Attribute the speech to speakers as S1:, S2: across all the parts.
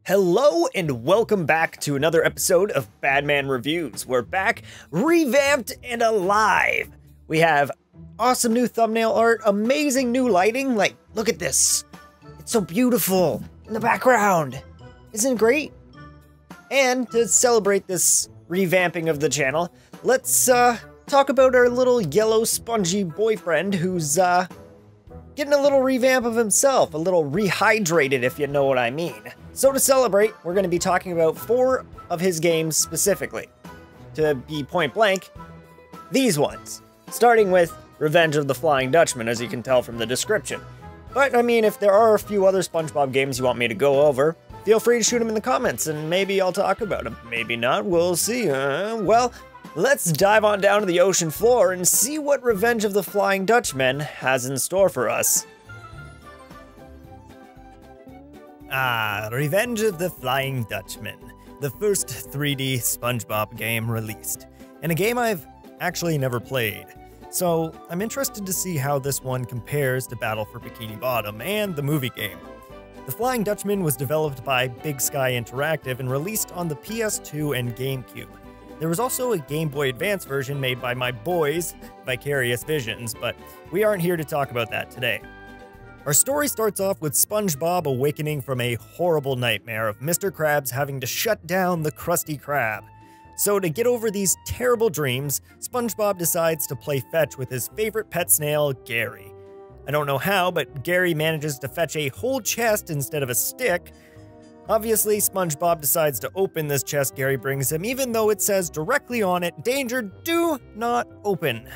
S1: Hello and welcome back to another episode of Badman Reviews. We're back, revamped and alive. We have awesome new thumbnail art, amazing new lighting. Like, look at this. It's so beautiful in the background. Isn't it great? And to celebrate this revamping of the channel, let's talk about our little yellow spongy boyfriend who's getting a little revamp of himself, a little rehydrated if you know what I mean. So to celebrate, we're going to be talking about 4 of his games specifically. To be point blank, these ones. Starting with Revenge of the Flying Dutchman, as you can tell from the description. But, I mean, if there are a few other SpongeBob games you want me to go over, feel free to shoot them in the comments and maybe I'll talk about them. Maybe not, we'll see. Well, let's dive on down to the ocean floor and see what Revenge of the Flying Dutchman has in store for us. Revenge of the Flying Dutchman, the first 3D SpongeBob game released, and a game I've actually never played. So I'm interested to see how this one compares to Battle for Bikini Bottom and the movie game. The Flying Dutchman was developed by BigSky Interactive and released on the PS2 and GameCube. There was also a Game Boy Advance version made by my boys, Vicarious Visions, but we aren't here to talk about that today. Our story starts off with SpongeBob awakening from a horrible nightmare of Mr. Krabs having to shut down the Krusty Krab. So to get over these terrible dreams, SpongeBob decides to play fetch with his favorite pet snail, Gary. I don't know how, but Gary manages to fetch a whole chest instead of a stick. Obviously, SpongeBob decides to open this chest Gary brings him, even though it says directly on it, "Danger, do not open."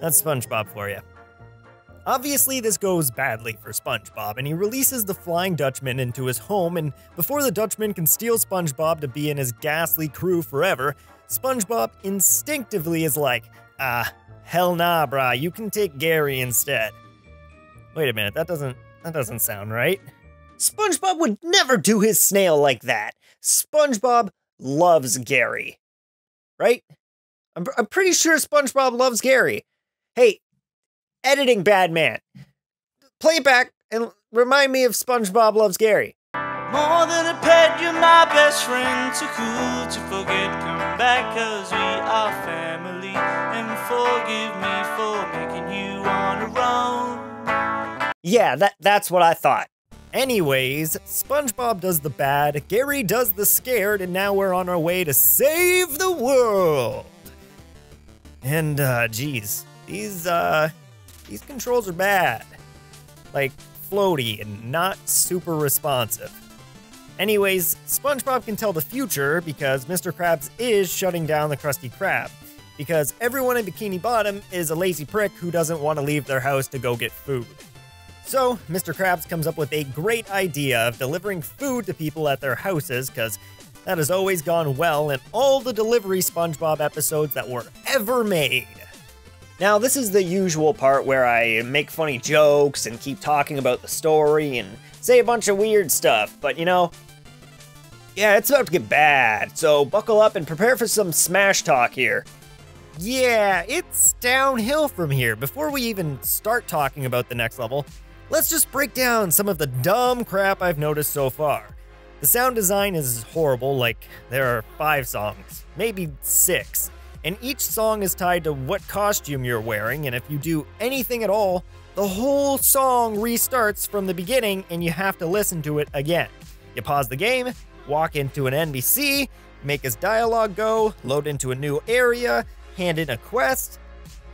S1: That's SpongeBob for you. Obviously, this goes badly for SpongeBob, and he releases the Flying Dutchman into his home, and before the Dutchman can steal SpongeBob to be in his ghastly crew forever, SpongeBob instinctively is like, hell nah, brah, you can take Gary instead. Wait a minute, that doesn't sound right. SpongeBob would never do his snail like that. SpongeBob loves Gary. Right? I'm pretty sure SpongeBob loves Gary. Hey, editing Badman, play it back and remind me if SpongeBob loves Gary.
S2: More than a pet, you're my best friend. Too cool to forget, come back, cause we are family. And forgive me for making you wanna roam.
S1: Yeah, that's what I thought. Anyways, SpongeBob does the bad, Gary does the scared, and now we're on our way to save the world. And, geez, these controls are bad. Like, floaty and not super responsive. Anyways, SpongeBob can tell the future because Mr. Krabs is shutting down the Krusty Krab. Because everyone in Bikini Bottom is a lazy prick who doesn't want to leave their house to go get food. So, Mr. Krabs comes up with a great idea of delivering food to people at their houses, because that has always gone well in all the delivery SpongeBob episodes that were ever made. Now, this is the usual part where I make funny jokes and keep talking about the story and say a bunch of weird stuff, but you know, yeah, it's about to get bad, so buckle up and prepare for some smash talk here. Yeah, it's downhill from here. Before we even start talking about the next level, let's just break down some of the dumb crap I've noticed so far. The sound design is horrible, like there are 5 songs, maybe 6. And each song is tied to what costume you're wearing, and if you do anything at all, the whole song restarts from the beginning and you have to listen to it again. You pause the game, walk into an NPC, make his dialogue go, load into a new area, hand in a quest,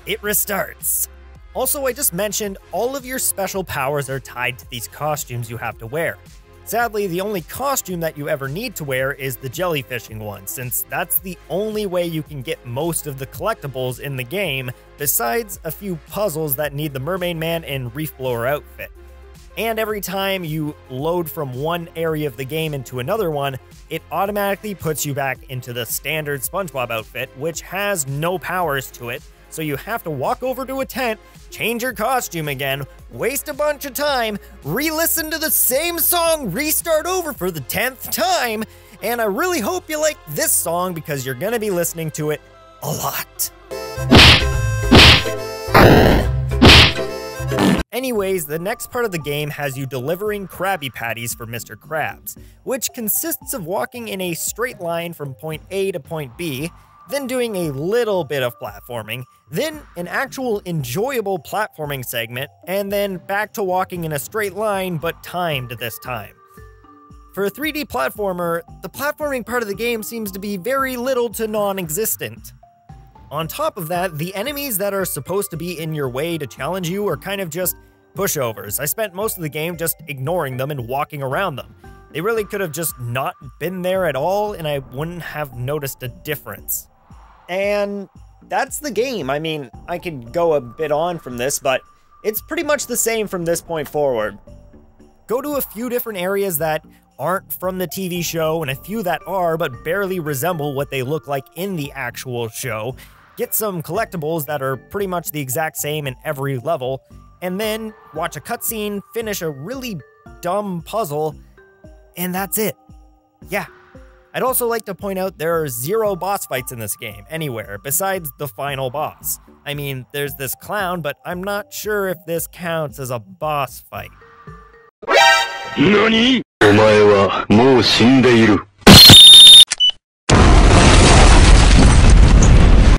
S1: it restarts. Also, I just mentioned all of your special powers are tied to these costumes you have to wear. Sadly, the only costume that you ever need to wear is the jellyfishing one, since that's the only way you can get most of the collectibles in the game, besides a few puzzles that need the Mermaid Man and Reef Blower outfit. And every time you load from one area of the game into another one, it automatically puts you back into the standard SpongeBob outfit, which has no powers to it, so you have to walk over to a tent, change your costume again, waste a bunch of time, re-listen to the same song, restart over for the 10th time, and I really hope you like this song because you're gonna be listening to it a lot. Anyways, the next part of the game has you delivering Krabby Patties for Mr. Krabs, which consists of walking in a straight line from point A to point B, then doing a little bit of platforming, then an actual enjoyable platforming segment, and then back to walking in a straight line but timed this time. For a 3D platformer, the platforming part of the game seems to be very little to non-existent. On top of that, the enemies that are supposed to be in your way to challenge you are kind of just pushovers. I spent most of the game just ignoring them and walking around them. They really could have just not been there at all, and I wouldn't have noticed a difference. And that's the game. I mean, I could go a bit on from this, but it's pretty much the same from this point forward. Go to a few different areas that aren't from the TV show, and a few that are, but barely resemble what they look like in the actual show. Get some collectibles that are pretty much the exact same in every level, and then watch a cutscene, finish a really dumb puzzle, and that's it. Yeah. I'd also like to point out there are 0 boss fights in this game, anywhere, besides the final boss. I mean, there's this clown, but I'm not sure if this counts as a boss fight. NANI?! お前はもう死んでいる。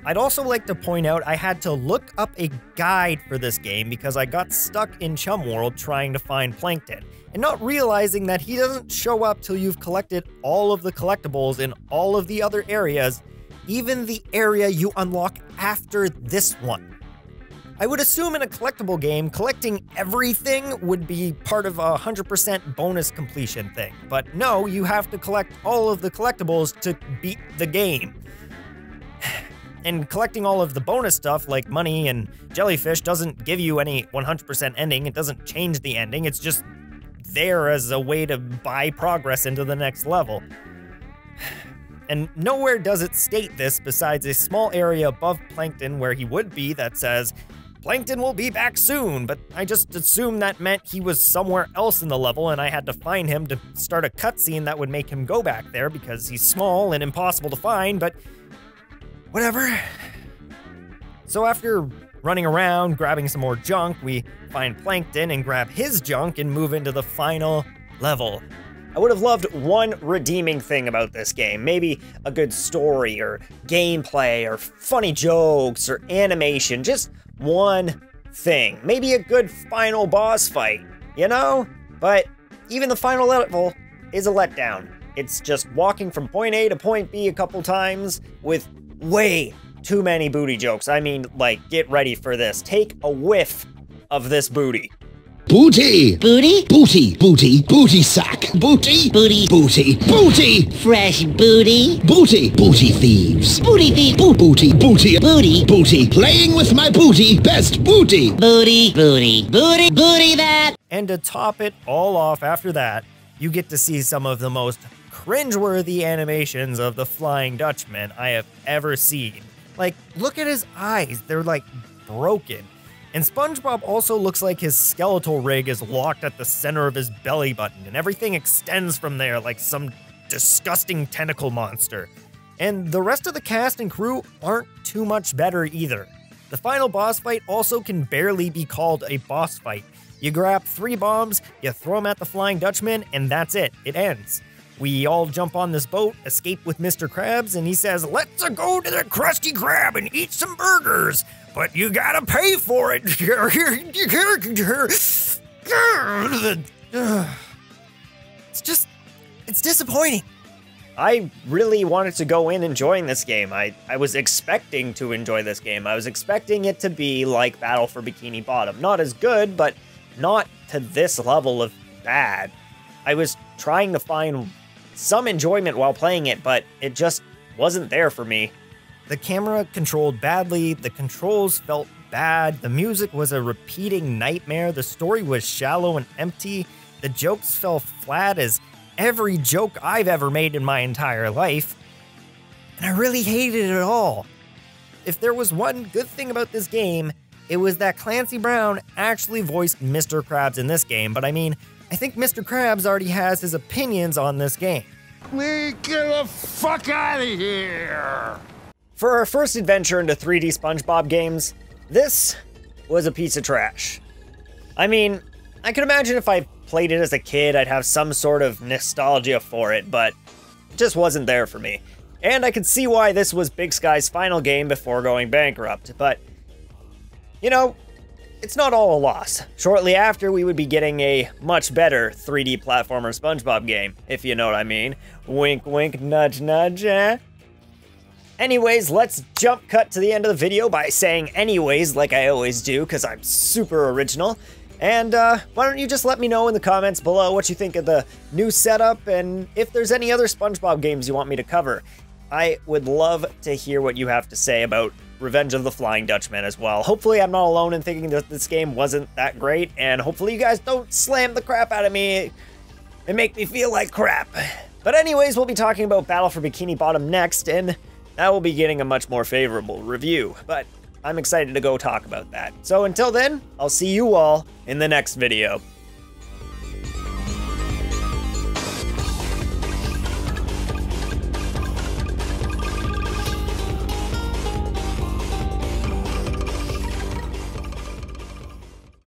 S1: I'd also like to point out I had to look up a guide for this game because I got stuck in Chum World trying to find Plankton, and not realizing that he doesn't show up till you've collected all of the collectibles in all of the other areas, even the area you unlock after this one. I would assume in a collectible game, collecting everything would be part of a 100% bonus completion thing, but no, you have to collect all of the collectibles to beat the game. And collecting all of the bonus stuff, like money and jellyfish, doesn't give you any 100% ending. It doesn't change the ending. It's just there as a way to buy progress into the next level. And nowhere does it state this besides a small area above Plankton where he would be that says, Plankton will be back soon, but I just assumed that meant he was somewhere else in the level and I had to find him to start a cutscene that would make him go back there because he's small and impossible to find, but whatever. So after running around, grabbing some more junk, we find Plankton and grab his junk and move into the final level. I would have loved one redeeming thing about this game. Maybe a good story or gameplay or funny jokes or animation. Just one thing. Maybe a good final boss fight, you know? But even the final level is a letdown. It's just walking from point A to point B a couple times with way too many booty jokes. I mean, like, get ready for this. Take a whiff of this booty.
S3: Booty!
S4: Booty?
S3: Booty, booty, booty sack. Booty,
S4: Booty.
S3: booty, booty!
S4: Fresh booty?
S3: Booty, booty thieves.
S4: Booty thief.
S3: Booty, booty,
S4: Booty.
S3: booty. Playing with my booty, best booty.
S4: Booty. Booty. Booty. Booty that!
S1: And to top it all off after that, you get to see some of the most cringeworthy animations of the Flying Dutchman I have ever seen. Like, look at his eyes, they're like broken. And SpongeBob also looks like his skeletal rig is locked at the center of his belly button, and everything extends from there like some disgusting tentacle monster. And the rest of the cast and crew aren't too much better either. The final boss fight also can barely be called a boss fight. You grab 3 bombs, you throw them at the Flying Dutchman, and that's it. It ends. We all jump on this boat, escape with Mr. Krabs, and he says, "Let's go to the Krusty Krab and eat some burgers, but you gotta pay for it." It's disappointing. I really wanted to go in enjoying this game. I was expecting to enjoy this game. I was expecting it to be like Battle for Bikini Bottom. Not as good, but not to this level of bad. I was trying to find some enjoyment while playing it, but it just wasn't there for me. The camera controlled badly, the controls felt bad, the music was a repeating nightmare, the story was shallow and empty, the jokes fell flat as every joke I've ever made in my entire life, and I really hated it all. If there was one good thing about this game, it was that Clancy Brown actually voiced Mr. Krabs in this game, but I mean, I think Mr. Krabs already has his opinions on this game.
S3: Get the fuck out of here!
S1: For our first adventure into 3D SpongeBob games, this was a piece of trash. I mean, I can imagine if I played it as a kid, I'd have some sort of nostalgia for it, but it just wasn't there for me. And I could see why this was Big Sky's final game before going bankrupt, but, you know, it's not all a loss. Shortly after, we would be getting a much better 3D platformer SpongeBob game, if you know what I mean. Wink, wink, nudge, nudge, eh? Anyways, let's jump cut to the end of the video by saying anyways, like I always do, because I'm super original. And why don't you just let me know in the comments below what you think of the new setup, and if there's any other SpongeBob games you want me to cover. I would love to hear what you have to say about Revenge of the Flying Dutchman as well. Hopefully I'm not alone in thinking that this game wasn't that great, and hopefully you guys don't slam the crap out of me and make me feel like crap. But anyways, we'll be talking about Battle for Bikini Bottom next, and that will be getting a much more favorable review, but I'm excited to go talk about that. So until then, I'll see you all in the next video.